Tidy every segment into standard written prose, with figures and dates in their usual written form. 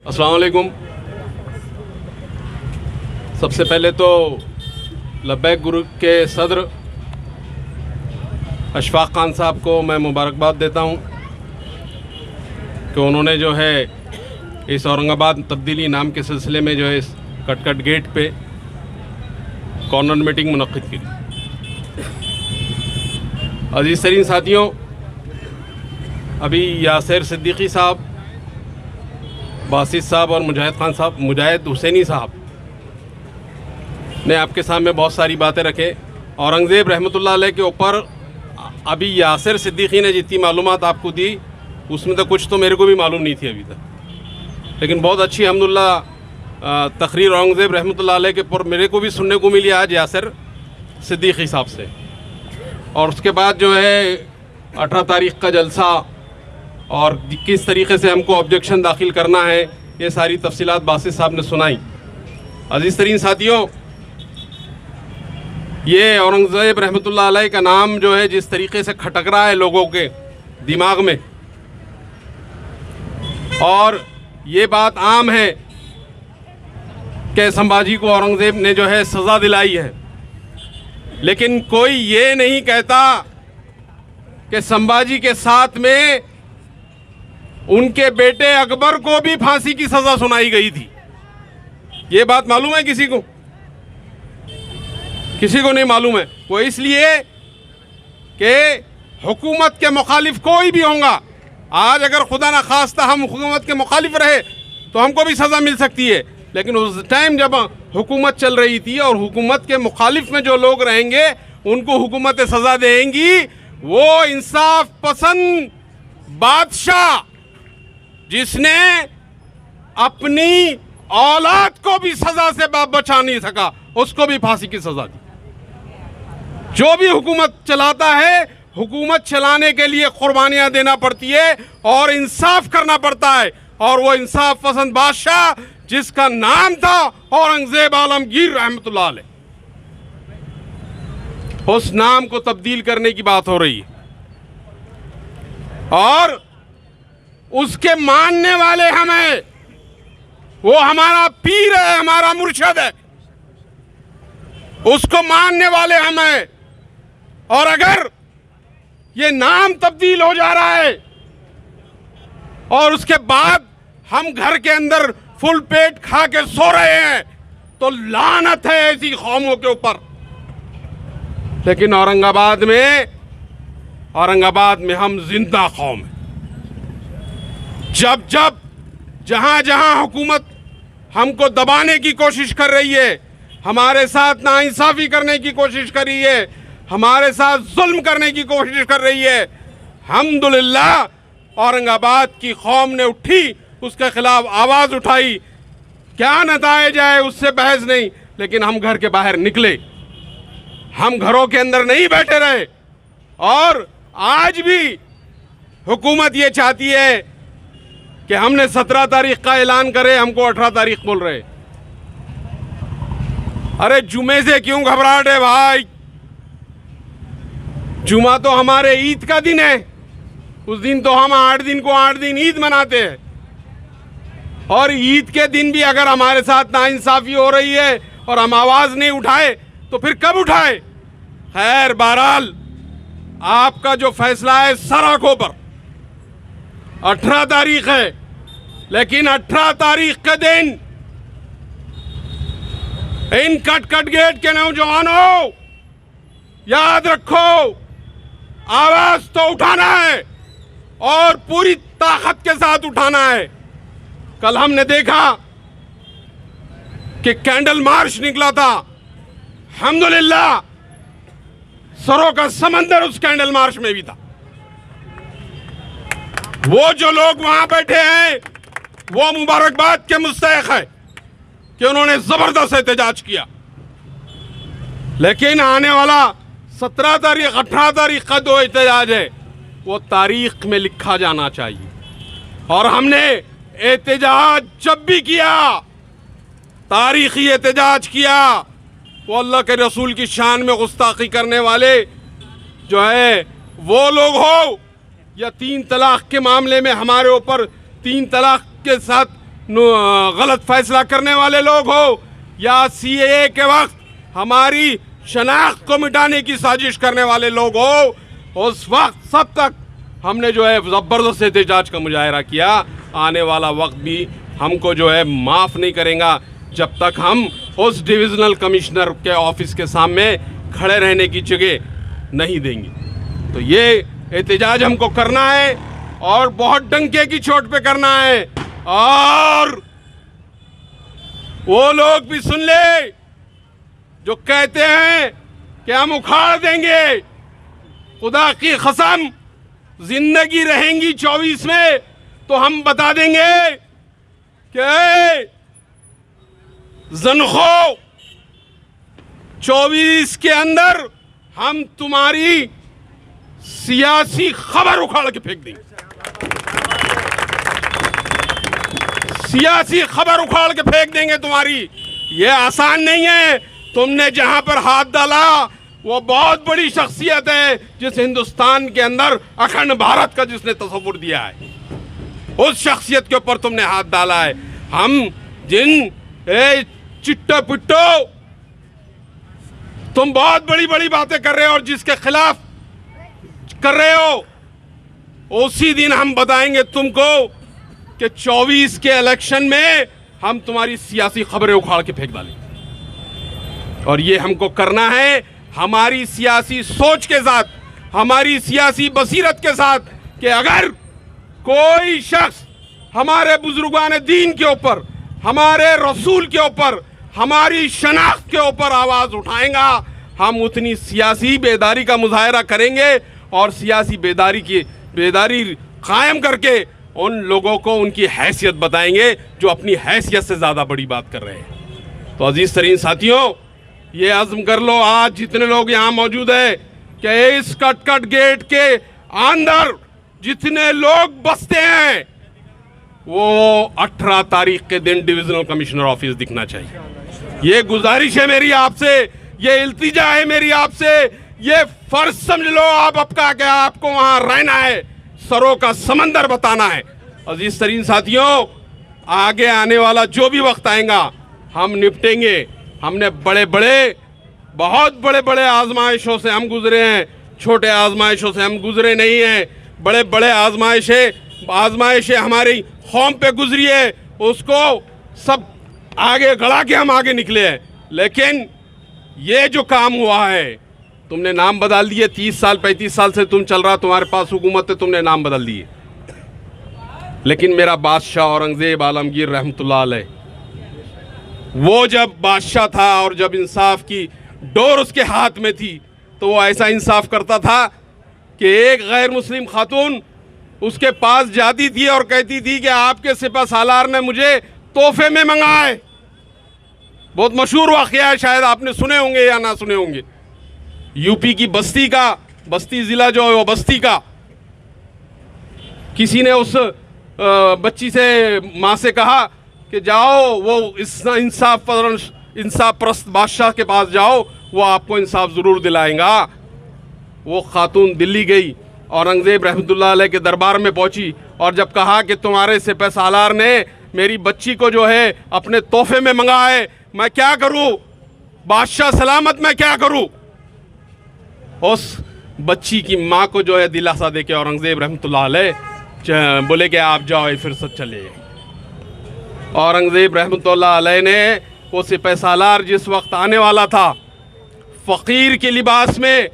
अस्सलाम वालेकुम। सबसे पहले तो लब्बैक ग्रुप के सदर अशफाक खान साहब को मैं मुबारकबाद देता हूं कि उन्होंने जो है इस औरंगाबाद तब्दीली नाम के सिलसिले में जो है इस कटकट गेट पे कॉर्नर मीटिंग मुनक्किद की। अजीज़ तरीन साथियों, अभी यासिर सिद्दीकी साहब, बासित साहब और मुजाहिद हुसैनी साहब ने आपके सामने बहुत सारी बातें रखे। औरंगज़ेब रहमतुल्लाह अलैह के ऊपर अभी यासिर सिद्दीकी ने जितनी मालूमात आपको दी उसमें तो कुछ तो मेरे को भी मालूम नहीं थी अभी तक, लेकिन बहुत अच्छी अल्हम्दुलिल्लाह तकरीर औरंगज़ेब रहमतुल्लाह अलैह के ऊपर मेरे को भी सुनने को मिली आज यासिर सिद्दीकी साहब से। और उसके बाद जो है 18 तारीख़ का जलसा और किस तरीक़े से हमको ऑब्जेक्शन दाखिल करना है, ये सारी तफसीलात बासित साहब ने सुनाई। अजीज़ तरीन साथियों, ये औरंगज़ेब रहमतुल्लाह अलैह का नाम जो है जिस तरीक़े से खटक रहा है लोगों के दिमाग में, और ये बात आम है कि संभाजी को औरंगज़ेब ने जो है सज़ा दिलाई है, लेकिन कोई ये नहीं कहता कि संभाजी के साथ में उनके बेटे अकबर को भी फांसी की सज़ा सुनाई गई थी। ये बात मालूम है किसी को? किसी को नहीं मालूम है। वो इसलिए कि हुकूमत के मुखालिफ कोई भी होगा, आज अगर खुदा न खास्ता हम हुकूमत के मुखालिफ रहे तो हमको भी सज़ा मिल सकती है, लेकिन उस टाइम जब हुकूमत चल रही थी और हुकूमत के मुखालिफ में जो लोग रहेंगे उनको हुकूमत सज़ा देंगी। वो इंसाफ पसंद बादशाह जिसने अपनी औलाद को भी सज़ा से बचा नहीं सका, उसको भी फांसी की सज़ा दी। जो भी हुकूमत चलाता है, हुकूमत चलाने के लिए कुर्बानियां देना पड़ती है और इंसाफ करना पड़ता है, और वो इंसाफ पसंद बादशाह जिसका नाम था औरंगज़ेब आलमगीर रहमतुल्लाह अलैह, उस नाम को तब्दील करने की बात हो रही है। और उसके मानने वाले हमें, वो हमारा पीर है, हमारा मुर्शद है, उसको मानने वाले हमें। और अगर ये नाम तब्दील हो जा रहा है और उसके बाद हम घर के अंदर फुल पेट खा के सो रहे हैं तो लानत है ऐसी कौमों के ऊपर। लेकिन औरंगाबाद में हम जिंदा कौम हैं। जब जहां हुकूमत हमको दबाने की कोशिश कर रही है, हमारे साथ नाइंसाफ़ी करने की कोशिश कर रही है, हमारे साथ जुल्म करने की कोशिश कर रही है, अल्हम्दुलिल्लाह औरंगाबाद की कौम ने उठी, उसके खिलाफ आवाज़ उठाई। क्या नताइज आए उससे बहस नहीं, लेकिन हम घर के बाहर निकले, हम घरों के अंदर नहीं बैठे रहे। और आज भी हुकूमत ये चाहती है कि हमने 17 तारीख का ऐलान करे, हमको 18 तारीख बोल रहे। अरे जुमे से क्यों घबराहट है भाई? जुमा तो हमारे ईद का दिन है, उस दिन तो हम 8 दिन ईद मनाते हैं, और ईद के दिन भी अगर हमारे साथ नाइंसाफ़ी हो रही है और हम आवाज़ नहीं उठाए तो फिर कब उठाए? खैर, बहरहाल आपका जो फैसला है सर आंखों पर। 18 तारीख है, लेकिन 18 तारीख के दिन इन कटकट गेट के नौजवानों याद रखो, आवाज तो उठाना है और पूरी ताकत के साथ उठाना है। कल हमने देखा कि कैंडल मार्च निकला था, अल्हम्दुलिल्लाह सरों का समंदर उस कैंडल मार्च में भी था। वो जो लोग वहां बैठे हैं वो मुबारकबाद के मुस्तहिक है कि उन्होंने जबरदस्त एहतजाज किया, लेकिन आने वाला 17 तारीख 18 तारीख का जो एहतजाज है वो तारीख में लिखा जाना चाहिए। और हमने एहतजाज जब भी किया, तारीखी एहतजाज किया, वो अल्लाह के रसूल की शान में गुस्ताखी करने वाले जो है वो लोग हो, या 3 तलाक के मामले में हमारे ऊपर 3 तलाक के साथ गलत फैसला करने वाले लोग हो या सीएए के वक्त हमारी शनाख्त को मिटाने की साजिश करने वाले लोग हो, उस वक्त सब तक हमने जो है ज़बरदस्त एहतजाज का मुजाहरा किया। आने वाला वक्त भी हमको जो है माफ़ नहीं करेगा जब तक हम उस डिविज़नल कमिश्नर के ऑफिस के सामने खड़े रहने की जगह नहीं देंगे। तो ये एहतजाज हमको करना है और बहुत डंके की चोट पे करना है। और वो लोग भी सुन ले जो कहते हैं कि हम उखाड़ देंगे, खुदा की कसम जिंदगी रहेंगी 24 में तो हम बता देंगे कि ज़नख़ो 24 के अंदर हम तुम्हारी सियासी खबर उखाड़ के फेंक देंगे। सियासी खबर उखाड़ के फेंक देंगे तुम्हारी। ये आसान नहीं है। तुमने जहां पर हाथ डाला वो बहुत बड़ी शख्सियत है जिस हिंदुस्तान के अंदर अखंड भारत का जिसने तस्वुर दिया है, उस शख्सियत के ऊपर तुमने हाथ डाला है। हम जिन चिट्टो पिट्टो तुम बहुत बड़ी बड़ी बातें कर रहे हो और जिसके खिलाफ कर रहे हो, उसी दिन हम बताएंगे तुमको कि 24 के इलेक्शन में हम तुम्हारी सियासी खबरें उखाड़ के फेंक डालेंगे। और ये हमको करना है हमारी सियासी सोच के साथ, हमारी सियासी बसीरत के साथ कि अगर कोई शख्स हमारे बुजुर्गान दीन के ऊपर, हमारे रसूल के ऊपर, हमारी शनाख्त के ऊपर आवाज़ उठाएगा, हम उतनी सियासी बेदारी का मुजाहरा करेंगे और सियासी बेदारी कायम करके उन लोगों को उनकी हैसियत बताएंगे जो अपनी हैसियत से ज़्यादा बड़ी बात कर रहे हैं। तो अजीज़ तरीन साथियों, ये अज़्म कर लो आज जितने लोग यहाँ मौजूद है कि इस कटकट गेट के अंदर जितने लोग बसते हैं वो 18 तारीख के दिन डिविजनल कमिश्नर ऑफिस दिखना चाहिए। ये गुजारिश है मेरी आपसे, ये इल्तिजा है मेरी आपसे, ये फर्ज समझ लो आप आपका कि आपको वहाँ रहना है, सरों का समंदर बताना है। अजीज तरीन साथियों, आगे आने वाला जो भी वक्त आएगा हम निपटेंगे। हमने बहुत बड़े बड़े आजमाइशों से हम गुजरे हैं, छोटे आजमाइशों से हम गुजरे नहीं हैं। बड़े बड़े आजमाइशें हमारी कौम पे गुजरी है, उसको सब आगे गड़ा के हम आगे निकले हैं। लेकिन ये जो काम हुआ है, तुमने नाम बदल दिए, 30 साल 35 साल से तुम चल रहा, तुम्हारे पास हुकूमत है, तुमने नाम बदल दिए। लेकिन मेरा बादशाह औरंगज़ेब आलमगीर रहमतुल्लाह अलैह, वो जब बादशाह था और जब इंसाफ की डोर उसके हाथ में थी तो वो ऐसा इंसाफ करता था कि एक गैर मुस्लिम खातून उसके पास जाती थी और कहती थी कि आपके सिपह सालार ने मुझे तोहफे में मंगाए। बहुत मशहूर वाक़या है, शायद आपने सुने होंगे या ना सुने होंगे। यूपी की बस्ती ज़िला जो है वो बस्ती का, किसी ने उस बच्ची से माँ से कहा कि जाओ वो इंसाफ परस्त बादशाह के पास जाओ, वो आपको इंसाफ ज़रूर दिलाएगा। वो खातून दिल्ली गई, औरंगज़ेब रहमतुल्लाह अलैह के दरबार में पहुंची और जब कहा कि तुम्हारे सिपह सालार ने मेरी बच्ची को जो है अपने तोहफे में मंगाया है, मैं क्या करूं, बादशाह सलामत, मैं क्या करूं। उस बच्ची की माँ को जो है दिलासा दे के औरंगज़ेब रहमतुल्लाह अलैह बोले कि आप जाओ, फिर से चले। औरंगज़ेब रहमतुल्लाह अलैह ने वो सिपह सालार जिस वक्त आने वाला था, फ़कीर के लिबास में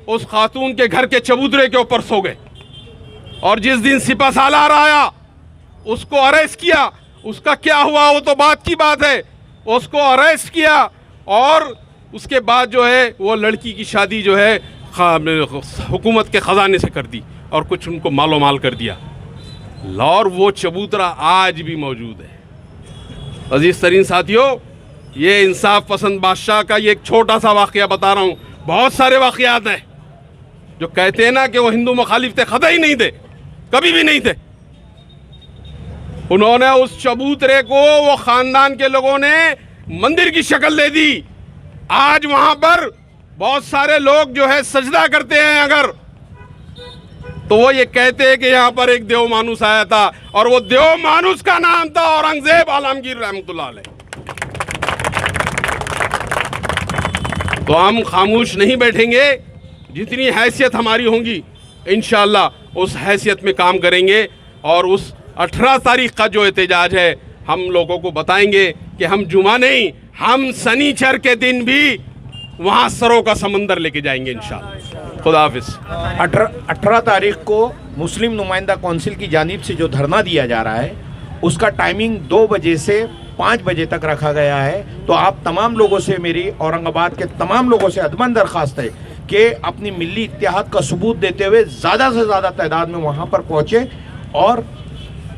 उस खातून के घर के चबूतरे के ऊपर सो गए। और जिस दिन सिपह सालार आया उसको अरेस्ट किया। उसका क्या हुआ वो तो बात की बात है, उसको अरेस्ट किया और उसके बाद जो है वो लड़की की शादी जो है हुकूमत के ख़जाने से कर दी और कुछ उनको मालो माल कर दिया। और वो चबूतरा आज भी मौजूद है। अजीज़ तरीन साथियों, ये इंसाफ पसंद बादशाह का ये एक छोटा सा वाक़या बता रहा हूँ। बहुत सारे वाक़यात हैं जो कहते हैं ना कि वो हिंदू मुखालिफ थे, खदा ही नहीं थे, कभी भी नहीं थे। उन्होंने उस चबूतरे को वो ख़ानदान के लोगों ने मंदिर की शक्ल दे दी। आज वहाँ पर बहुत सारे लोग जो है सजदा करते हैं। अगर तो वो ये कहते हैं कि यहाँ पर एक देव मानुस आया था और वो देव मानुस का नाम था औरंगजेब आलमगीर रहमतुल्लाह अलैह। तो हम खामोश नहीं बैठेंगे, जितनी हैसियत हमारी होगी इंशाअल्लाह उस हैसियत में काम करेंगे और उस 18 तारीख का जो एहतजाज है हम लोगों को बताएंगे कि हम जुमा नहीं, हम शनिचर के दिन भी वहाँ सरों का समंदर लेके जाएंगे इंशाअल्लाह। खुदा हाफिज। 18 तारीख को मुस्लिम नुमाइंदा कौंसिल की जानिब से जो धरना दिया जा रहा है उसका टाइमिंग 2 बजे से 5 बजे तक रखा गया है। तो आप तमाम लोगों से, मेरी औरंगाबाद के तमाम लोगों से अदमन दरख्वास्त है कि अपनी मिली इत्तेहाद का सबूत देते हुए ज़्यादा से ज़्यादा तादाद में वहाँ पर पहुँचे और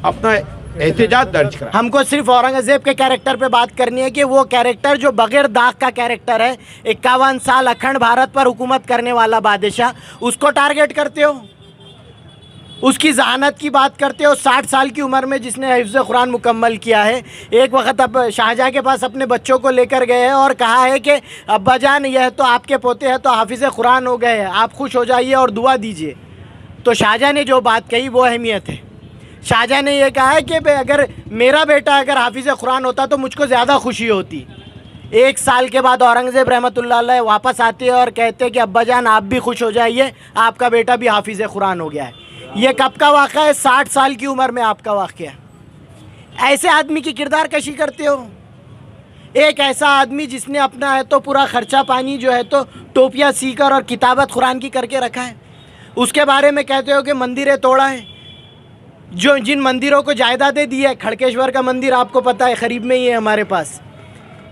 अपना एहतजाज दर्ज करा। हमको सिर्फ औरंगजेब के कैरेक्टर पे बात करनी है कि वो कैरेक्टर जो बगैर दाग का कैरेक्टर है, 51 साल अखंड भारत पर हुकूमत करने वाला बादशाह, उसको टारगेट करते हो, उसकी जहानत की बात करते हो। 60 साल की उम्र में जिसने हिफ्ज़ कुरान मुकम्मल किया है, एक वक्त अब शाहजहाँ के पास अपने बच्चों को लेकर गए हैं और कहा है कि अब्बा जान यह तो आपके पोते हैं तो हाफिज़ कुरान हो गए हैं, आप खुश हो जाइए और दुआ दीजिए। तो शाहजहाँ ने जो बात कही वो अहमियत है। शाहजहाँ ने यह कहा है कि अगर मेरा बेटा अगर हाफिज़ कुरान होता तो मुझको ज़्यादा खुशी होती। 1 साल के बाद औरंगज़ेब रहमतुल्लाह अलैह वापस आते हैं और कहते हैं कि अब्बा जान आप भी खुश हो जाइए, आपका बेटा भी हाफिज़ कुरान हो गया है। ये कब का वाक़ा है? 60 साल की उम्र में आपका वाक़या है। ऐसे आदमी की किरदार कशी करते हो। एक ऐसा आदमी जिसने अपना है तो पूरा ख़र्चा पानी जो है तो टोपियाँ सीकर और किताबत कुरान की करके रखा है, उसके बारे में कहते हो कि मंदिरें तोड़ा है। जो जिन मंदिरों को जायदादें दी है, खड़केश्वर का मंदिर आपको पता है करीब में ही है हमारे पास,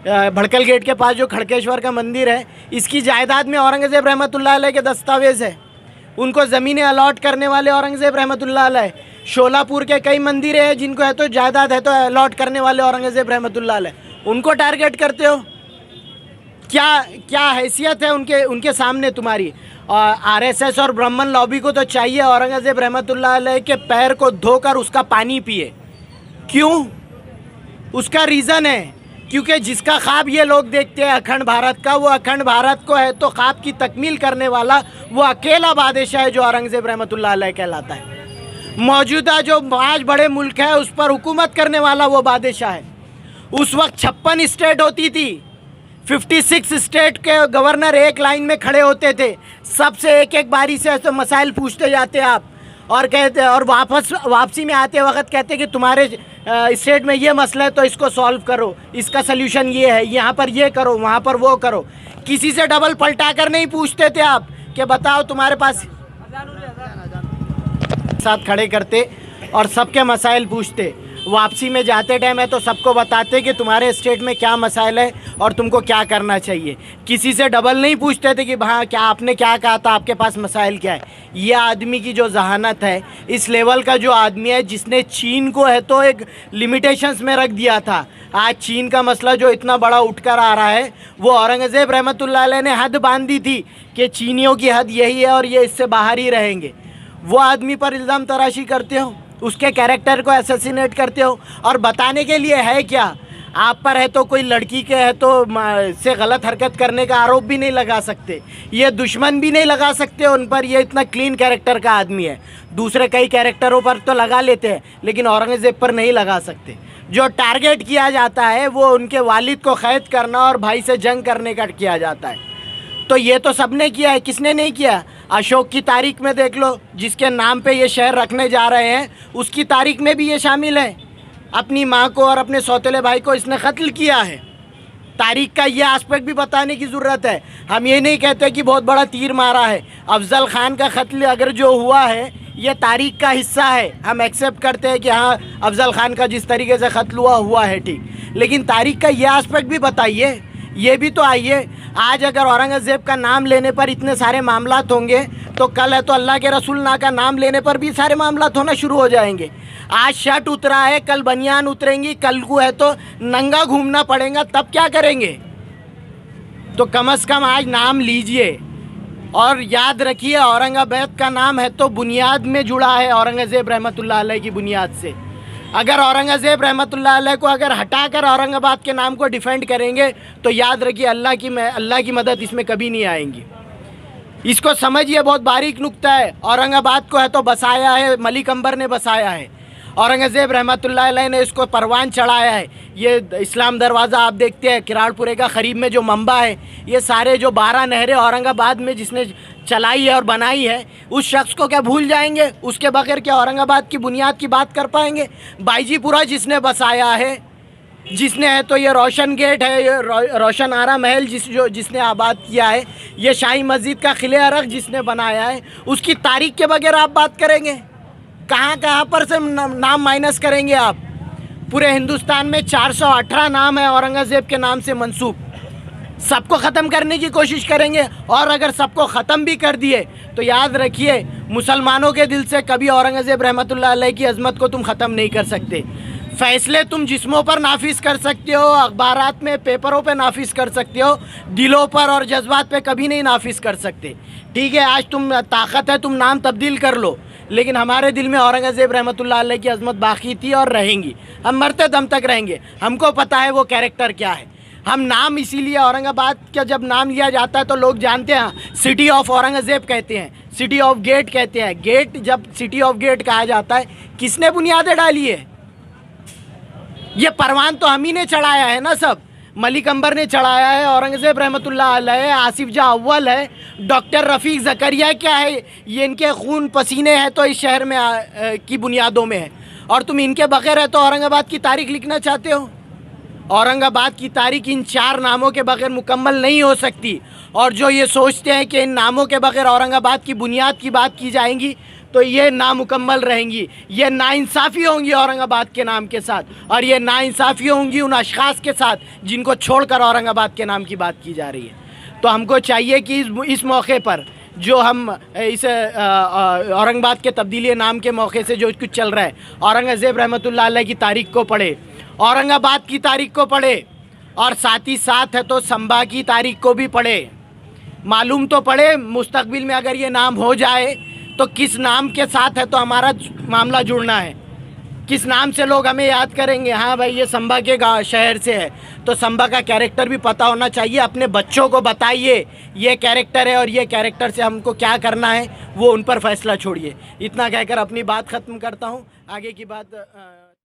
भड़कल गेट के पास जो खड़केश्वर का मंदिर है, इसकी जायदाद में औरंगज़ेब रहमतुल्लाह अलैह के दस्तावेज़ है। उनको ज़मीनें अलॉट करने वाले औरंगज़ेब रहमतुल्लाह अलैह। शोलापुर के कई मंदिर हैं जिनको है तो जायदाद है तो अलॉट करने वाले औरंगज़ेब रहमतुल्लाह अलैह। उनको टारगेट करते हो। क्या हैसियत है उनके सामने तुम्हारी? और आरएसएस और ब्राह्मण लॉबी को तो चाहिए औरंगज़ेब रहमतुल्लाह अलैह के पैर को धोकर उसका पानी पिए। क्यों? उसका रीज़न है क्योंकि जिसका ख्वाब ये लोग देखते हैं अखंड भारत का, वो अखंड भारत को है तो ख्वाब की तकमील करने वाला वो अकेला बादशाह है जो औरंगज़ेब रहमतुल्लाह अलैह कहलाता है। मौजूदा जो 5 बड़े मुल्क है उस पर हुकूमत करने वाला वो बादशाह है। उस वक्त 56 स्टेट होती थी, 56 स्टेट के गवर्नर एक लाइन में खड़े होते थे, सबसे एक बारी से ऐसे मसाइल पूछते जाते आप और कहते और वापसी में आते वक्त कहते कि तुम्हारे स्टेट में ये मसला है तो इसको सॉल्व करो, इसका सल्यूशन ये है, यहाँ पर ये करो, वहाँ पर वो करो। किसी से डबल पलटा कर नहीं पूछते थे आप कि बताओ तुम्हारे पास, साथ खड़े करते और सबके मसाइल पूछते। वापसी में जाते टाइम है तो सबको बताते कि तुम्हारे स्टेट में क्या मसाइल है और तुमको क्या करना चाहिए। किसी से डबल नहीं पूछते थे कि हाँ क्या आपने क्या कहा था, आपके पास मसाइल क्या है। ये आदमी की जो जहानत है, इस लेवल का जो आदमी है जिसने चीन को है तो एक लिमिटेशंस में रख दिया था। आज चीन का मसला जो इतना बड़ा उठकर आ रहा है, वो औरंगज़ेब रहमतुल्लाह अलैह ने हद बांध दी थी कि चीनियों की हद यही है और ये इससे बाहर ही रहेंगे। वो आदमी पर इल्ज़ाम तराशी करते हो, उसके कैरेक्टर को असैसिनेट करते हो और बताने के लिए है क्या? आप पर है तो कोई लड़की के है तो से गलत हरकत करने का आरोप भी नहीं लगा सकते, ये दुश्मन भी नहीं लगा सकते उन पर। ये इतना क्लीन कैरेक्टर का आदमी है। दूसरे कई कैरेक्टरों पर तो लगा लेते हैं लेकिन औरंगज़ेब पर नहीं लगा सकते। जो टारगेट किया जाता है वो उनके वालिद को क़ैद करना और भाई से जंग करने का किया जाता है। तो ये तो सबने किया है, किसने नहीं किया? अशोक की तारीख में देख लो, जिसके नाम पे ये शहर रखने जा रहे हैं उसकी तारीख में भी ये शामिल है। अपनी माँ को और अपने सौतेले भाई को इसने कत्ल किया है। तारीख का ये एस्पेक्ट भी बताने की ज़रूरत है। हम ये नहीं कहते कि बहुत बड़ा तीर मारा है। अफजल ख़ान का कत्ल अगर जो हुआ है ये तारीख का हिस्सा है, हम एक्सेप्ट करते हैं कि हाँ अफजल ख़ान का जिस तरीके से कत्ल हुआ है ठीक, लेकिन तारीख का ये एस्पेक्ट भी बताइए। ये भी तो आइए, आज अगर औरंगज़ेब का नाम लेने पर इतने सारे मामलात होंगे तो कल है तो अल्लाह के रसूल ना का नाम लेने पर भी सारे मामलात होना शुरू हो जाएंगे। आज शर्ट उतरा है, कल बनियान उतरेंगी, कल को है तो नंगा घूमना पड़ेगा, तब क्या करेंगे? तो कम से कम आज नाम लीजिए और याद रखिए औरंगाबाद का नाम है तो बुनियाद में जुड़ा है औरंगज़ेब रहमतुल्लाह अलैह की बुनियाद से। अगर औरंगज़ेब रहमतुल्लाह अलैह को अगर हटाकर औरंगाबाद के नाम को डिफेंड करेंगे तो याद रखिए अल्लाह की मदद इसमें कभी नहीं आएंगी। इसको समझिए, बहुत बारीक नुक्ता है। औरंगाबाद को है तो बसाया है, मलिक अंबर ने बसाया है, औरंगज़ेब रहमतुल्लाह अलैह ने इसको परवान चढ़ाया है। ये इस्लाम दरवाज़ा आप देखते हैं, किराड़पुरे का करीब में जो मंबा है, ये सारे जो 12 नहरें औरंगाबाद में जिसने चलाई है और बनाई है, उस शख्स को क्या भूल जाएंगे? उसके बगैर क्या औरंगाबाद की बुनियाद की बात कर पाएंगे? बाईजीपुरा जिसने बसाया है, जिसने है तो ये रोशन गेट है, ये रोशन आरा महल जिसने आबाद किया है, ये शाही मस्जिद का किले अरग जिसने बनाया है, उसकी तारीख के बगैर आप बात करेंगे? कहाँ पर से नाम माइनस करेंगे आप? पूरे हिंदुस्तान में 418 नाम है औरंगज़ेब के नाम से मंसूब। सबको ख़त्म करने की कोशिश करेंगे, और अगर सबको ख़त्म भी कर दिए तो याद रखिए, मुसलमानों के दिल से कभी औरंगज़ेब रहमतुल्लाह अलैह की अज़मत को तुम ख़त्म नहीं कर सकते। फ़ैसले तुम जिस्मों पर नाफिज कर सकते हो, अखबारात में, पेपरों पे नाफिज कर सकते हो, दिलों पर और जज्बात पे कभी नहीं नाफिज कर सकते। ठीक है, आज तुम ताकत है, तुम नाम तब्दील कर लो, लेकिन हमारे दिल में औरंगज़ेब रहमतुल्लाह अलैह की अज़मत बाकी थी और रहेंगी। हम मरते दम तक रहेंगे। हमको पता है वो कैरेक्टर क्या है। हम नाम इसीलिए औरंगाबाद का जब नाम लिया जाता है तो लोग जानते हैं, सिटी ऑफ औरंगज़ेब कहते हैं, सिटी ऑफ गेट कहते हैं। गेट जब सिटी ऑफ गेट कहा जाता है, किसने बुनियादें डाली है? ये परवान तो हम ही ने चढ़ाया है ना सब। मलिक अंबर ने चढ़ाया है, औरंगज़ेब रहमतुल्लाह अलैह, आसिफ जाह अव्वल है, डॉक्टर रफ़ीक ज़करिया क्या है, ये इनके खून पसीने हैं तो इस शहर में की बुनियादों में है। और तुम इनके बगैर है तो औरंगाबाद की तारीख लिखना चाहते हो? औरंगाबाद की तारीख इन 4 नामों के बगैर मुकम्मल नहीं हो सकती। और जो ये सोचते हैं कि इन नामों के बगैर औरंगाबाद की बुनियाद की बात की जाएंगी तो ये नामुकम्मल रहेंगी, ये नाइंसाफ़ी होंगी औरंगाबाद के नाम के साथ, और ये नाइंसाफ़ी होंगी उन अशख़ास के साथ जिनको छोड़कर औरंगाबाद के नाम की बात की जा रही है। तो हमको चाहिए कि इस मौके पर जो हम इस औरंगाबाद के तब्दीली नाम के मौके से जो कुछ चल रहा है, औरंगज़ेब रहमतुल्लाह अलैह की तारीख़ को पढ़े, औरंगाबाद की तारीख़ को पढ़े, और साथ ही साथ है तो संभा की तारीख़ को भी पढ़े। मालूम तो पड़े मुस्तकबिल में अगर ये नाम हो जाए तो किस नाम के साथ है तो हमारा मामला जुड़ना है, किस नाम से लोग हमें याद करेंगे। हाँ भाई, ये संभा के शहर से है तो संभा का कैरेक्टर भी पता होना चाहिए। अपने बच्चों को बताइए ये कैरेक्टर है और ये कैरेक्टर से हमको क्या करना है, वो उन पर फैसला छोड़िए। इतना कहकर अपनी बात ख़त्म करता हूँ। आगे की बात